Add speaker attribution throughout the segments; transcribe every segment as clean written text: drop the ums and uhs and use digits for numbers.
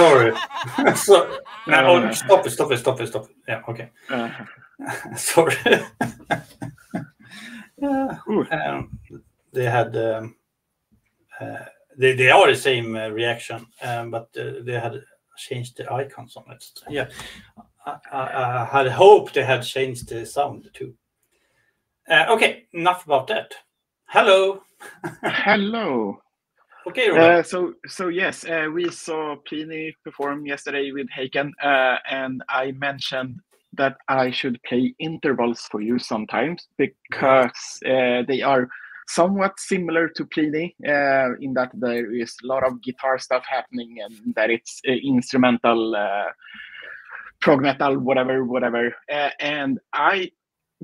Speaker 1: Sorry. Stop it. Yeah, okay. Sorry. They had they are the same reaction, but they had changed the icons on it. Yeah, I had hoped they had changed the sound too. Okay, enough about that. Hello.
Speaker 2: Hello.
Speaker 1: Okay, Robert.
Speaker 2: So yes, we saw Pliny perform yesterday with Haken, and I mentioned that I should play intervals for you sometimes because they are somewhat similar to Pliny in that there is a lot of guitar stuff happening and that it's instrumental, prog-metal, whatever. And I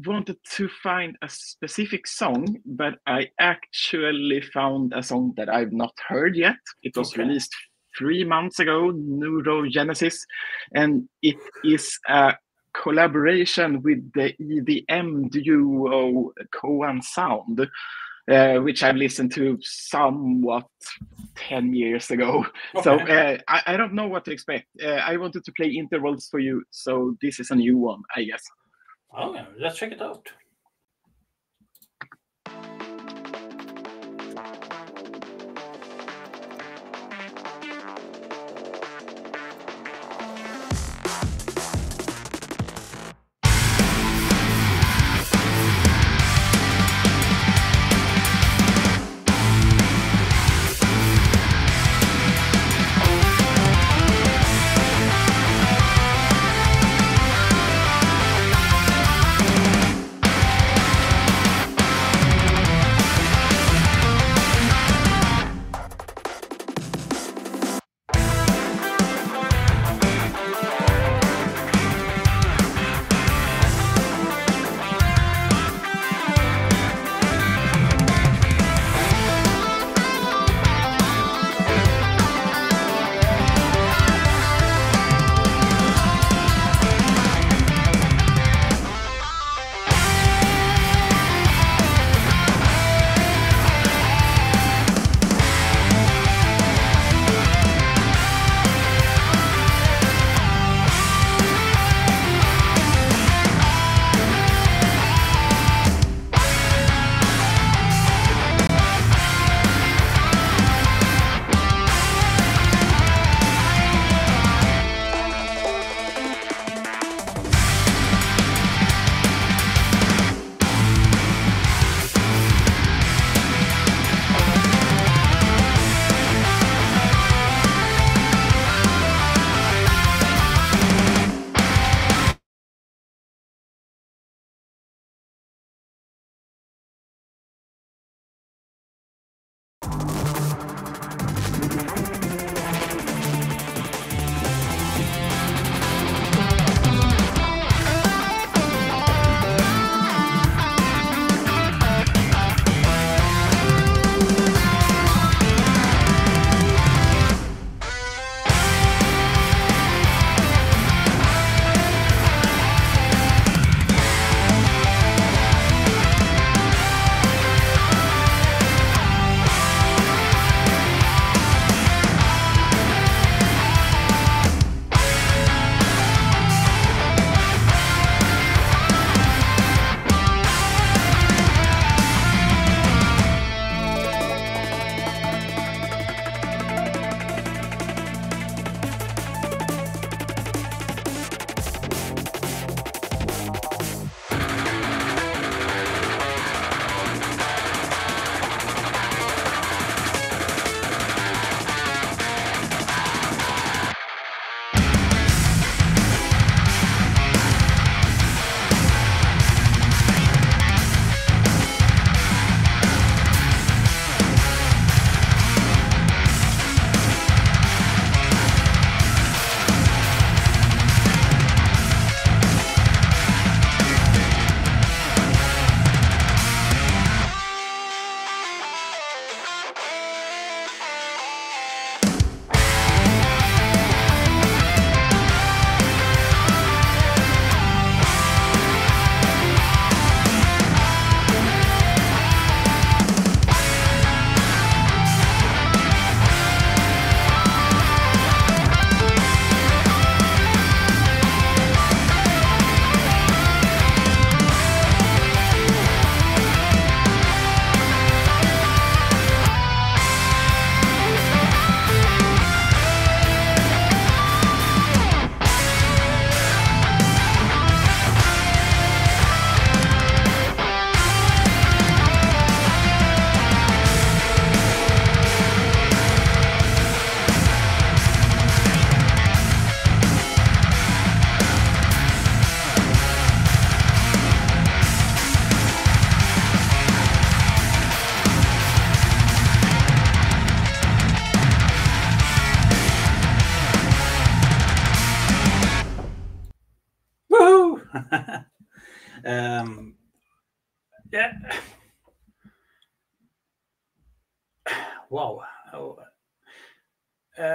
Speaker 2: wanted to find a specific song, but I actually found a song that I've not heard yet. It was released 3 months ago, Neurogenesis, and it is a collaboration with the EDM duo Koan Sound, which I've listened to somewhat 10 years ago. So I don't know what to expect. I wanted to play intervals for you, so this is a new one, I guess.
Speaker 1: Oh, yeah. Let's check it out.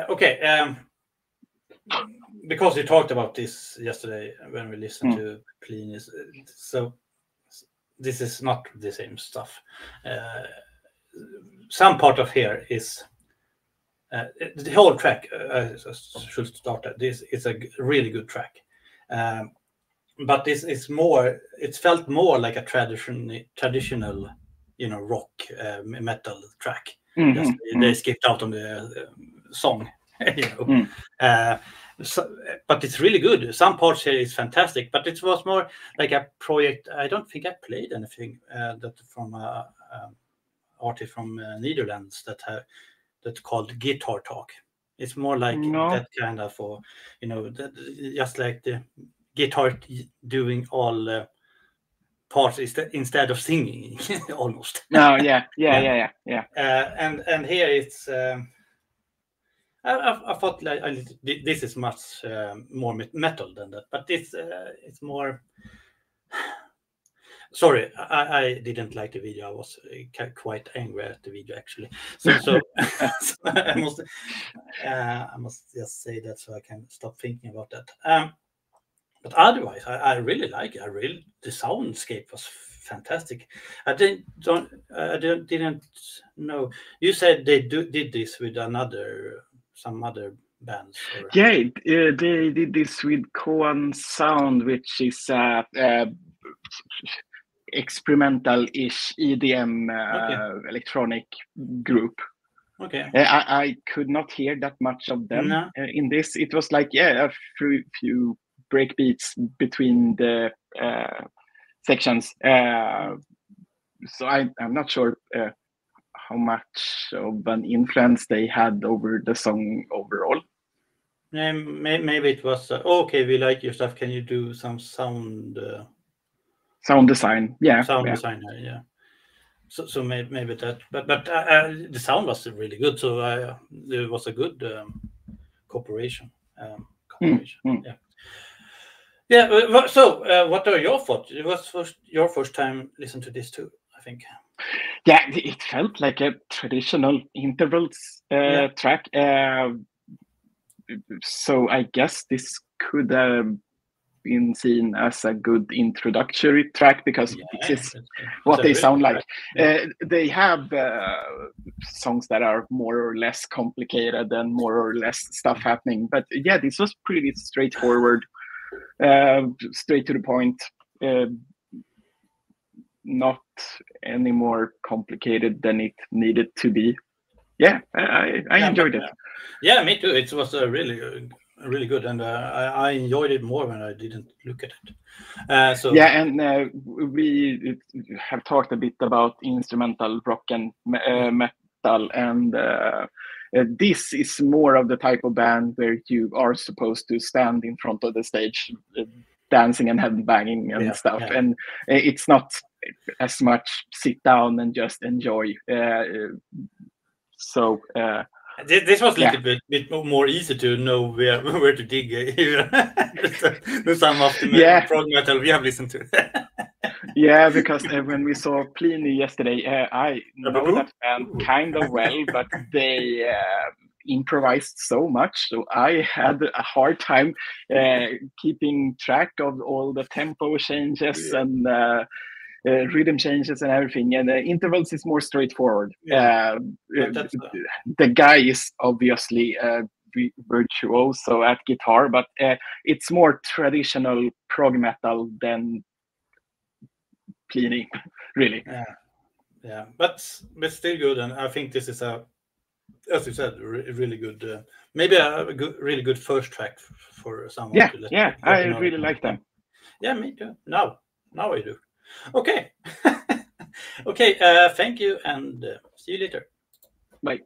Speaker 1: Okay. Because we talked about this yesterday when we listened to Plini's, so this is not the same stuff. Some part of here is the whole track. Should start at this. It's a really good track, but this is more. It felt more like a traditional, rock metal track. They skipped out on the song, but it's really good. Some parts here is fantastic, but it was more like a project. I don't think I played anything that from artist from Netherlands that's called Guitar Talk. It's more like that kind of, just like the guitar doing all parts instead of singing, almost.
Speaker 2: No, yeah.
Speaker 1: And here it's. I thought like this is much more metal than that, but it's more. Sorry, I didn't like the video. I was quite angry at the video actually. So, so I must just say that so I can stop thinking about that. But otherwise, I really like it. The soundscape was fantastic. I didn't know. You said they did this with some other bands. Or...
Speaker 2: Yeah, they did this with Koan Sound, which is experimental-ish EDM electronic group.
Speaker 1: Okay.
Speaker 2: I could not hear that much of them in this. It was like a few breakbeats between the sections. So I'm not sure how much of an influence they had over the song overall.
Speaker 1: Maybe it was okay. We like your stuff. Can you do some sound
Speaker 2: design? Yeah,
Speaker 1: design. Yeah. So maybe that, but the sound was really good. So there was a good cooperation. Yeah. So what are your thoughts? It was your first time listening to this too, I think.
Speaker 2: Yeah, it felt like a traditional intervals track. So I guess this could have been seen as a good introductory track because this is what they sound like. They have songs that are more or less complicated and more or less stuff happening. But yeah, this was pretty straightforward, straight to the point. Not any more complicated than it needed to be. Yeah, I enjoyed it.
Speaker 1: Yeah, me too. It was really good, and I enjoyed it more when I didn't look at it. So
Speaker 2: yeah, and we have talked a bit about instrumental rock and metal, and this is more of the type of band where you are supposed to stand in front of the stage, dancing and headbanging and stuff, and it's not as much sit down and just enjoy. So.
Speaker 1: This was a little bit more easy to know where to dig than some of the prog metal we have listened to.
Speaker 2: Yeah, because when we saw Pliny yesterday, I know that band kind of well, but they improvised so much, so I had a hard time keeping track of all the tempo changes and rhythm changes and everything, and intervals is more straightforward. The guy is obviously a virtuoso at guitar, but it's more traditional prog metal than Pliny, really.
Speaker 1: Yeah, but still good, and I think this is as you said, really good. Maybe really good first track for someone.
Speaker 2: I really like them.
Speaker 1: Yeah, me too. Now I do. Okay. Okay. Thank you, and see you later.
Speaker 2: Bye.